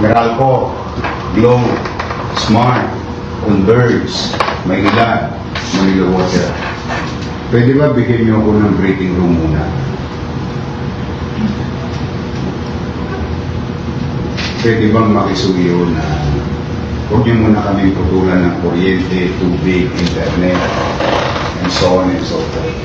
Meralco, Glow, Smart, Converge, Maynila, Manila Water. Pwede ba bigyan niyo ako ng breathing room muna? Pwede bang makisuyo na huwag niyo muna kami putulan ng kuryente, tubig, internet, and so on and so forth.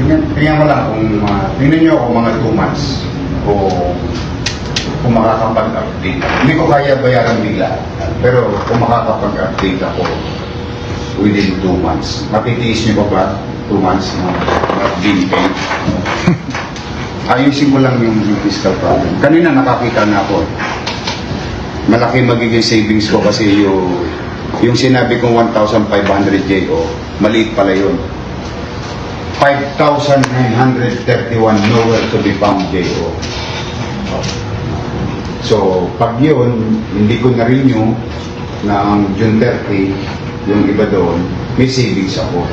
Tingnan ko lang kung tingnan niyo ako mga 2 months kung makakapag-update. Hindi ko kaya bayaran bigla, pero kung makakapag-update ako within 2 months. Matitiis niyo ba 2 months na bill pay? Ayusin ko lang yung fiscal problem. Kanina nakakita na ako. Malaki magiging savings ko kasi yung sinabi kong 1,500 JO, maliit pala yun. 5,931 nowhere to be found JO. So, pag yun, hindi ko na-renew ng June 30, yung iba doon, may savings ako.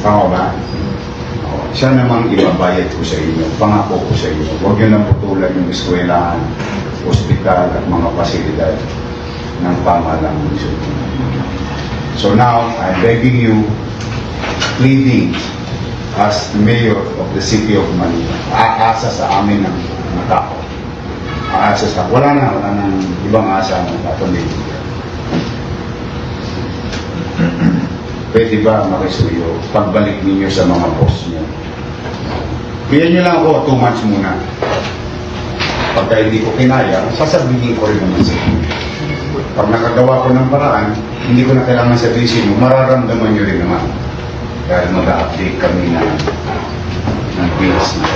Tama ba? Siya namang ibabayad ko sa inyo, pangako ko sa inyo. Huwag nyo nang putulan yung eskwelahan, ospital at mga pasilidad ng pamahalang munisip. So now, I'm begging you, pleading as mayor of the city of Manila, aasa sa amin ng mga tao. Aasa sa, wala nang ibang asa ng patuloy. Pwede ba makisuyo pagbalik ninyo sa mga boss nyo? Bigyan nyo lang ako 2 months muna. Pagka hindi ko kinaya, sasabihin ko rin naman sa inyo. Pag nakagawa ko ng paraan, hindi ko na kailangan sabihin mo, mararamdaman nyo rin naman. Dahil mag-update kami ng bills na.